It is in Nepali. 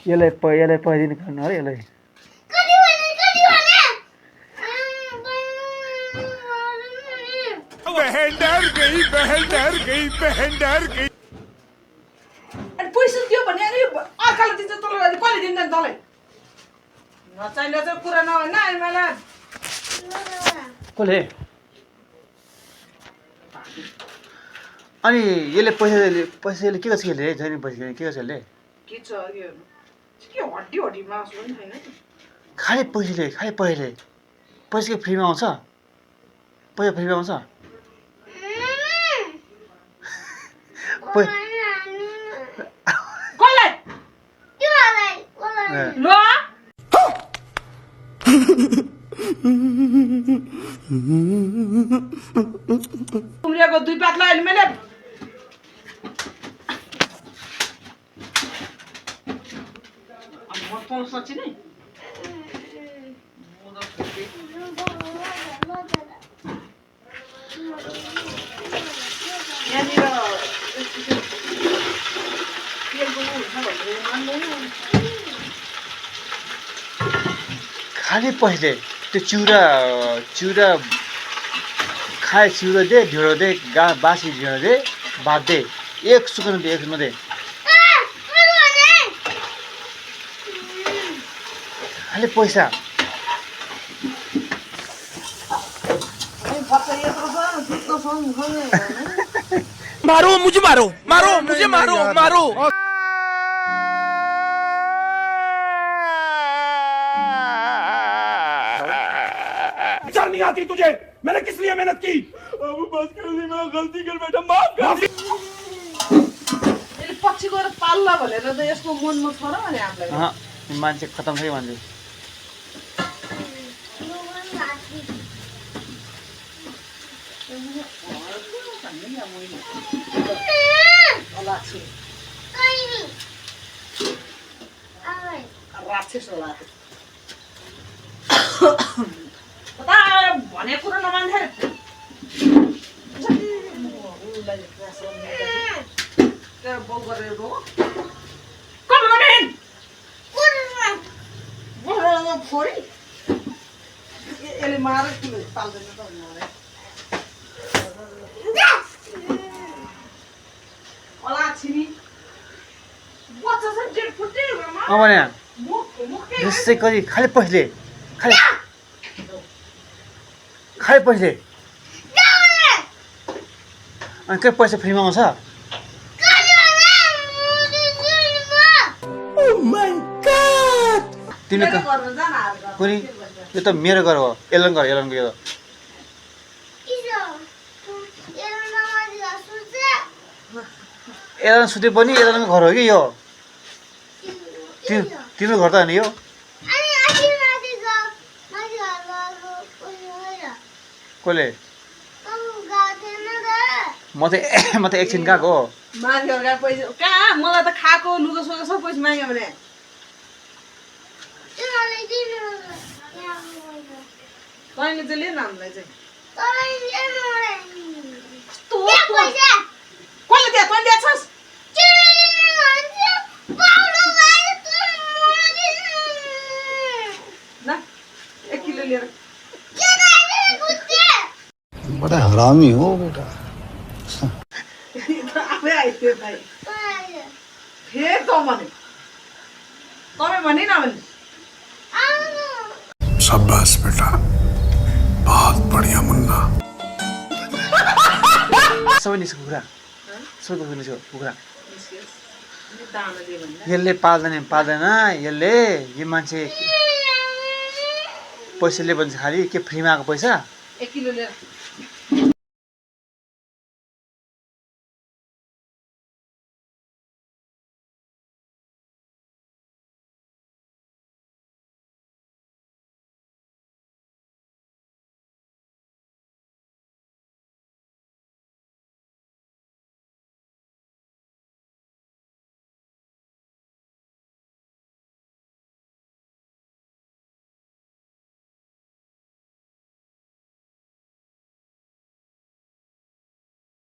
यसलाई पहिदिन खानु है यसलाई बहन डर गई अनि पैसा दियो भने अनि अर्काले दिन्छ तँलाई कहिले दिन्छ तँलाई नचाहिने चाहिँ कुरा नभएन अनि मलाई कसले अनि यसले पैसा के गर्छ यसले जहिले पैसा के गर्छ यसले के छ यो के हड्डी मासु पनि छैन खालि पैसाले पैसा के फ्रीमा आउँछ पैसा फ्रीमा आउँछ कसलाई ल उम्रिएको दुई पातला अहिले मैले म पाउन सक्छु नि यहाँनिर खालि पैसाले त्यो चिउरा खाए चिउरा दे ढिँडो दे बासी ढिँडो दे भात दे एक सुकन दे एक दे खालि पैसा मारो मुझे मारो विचार नहीं आती तुझे मैंने किस लिए मेहनत की अब बस कर दी मैं गलती कर बैठा माफ कर पछि गएर पाल्ला भनेर त यसको मनमा छ र भने हामीलाई मान्छे खतम छ मान्छे भने कुरो नमान्थे बल गरेर फोरी यसले मार पाल्दैन त त्यसै गरी खालि पैसाले अनि के पैसा फ्रीमा आउँछ तिमी कुनै यो त मेरो घर हो एलनको यो एलन सुते पनि एलनको घर हो कि यो तिम्रो घर त होइन यो कसले म त एकछिन गएको हो मान्छेहरूका पैसा कहाँ मलाई त खाएको लुगा सोगा सब पैसा माग्यो भने तैँले चाहिँ लिएन हामीलाई चाहिँ कसले दिए तैँले दिएछस् न 1 किलो लिएर बड़ा हरामी हो बेटा आफै आइदियो भाइ फेर त भने तपाईँ भने न भने शाबाश बेटा बहुत बढ़िया मुन्ना सबै निस्क्यो कुखुरा यसले पाल्दैन यसले यो मान्छे पैसा लियो भने खालि के फ्रीमा आएको पैसा 1 किलो लिएर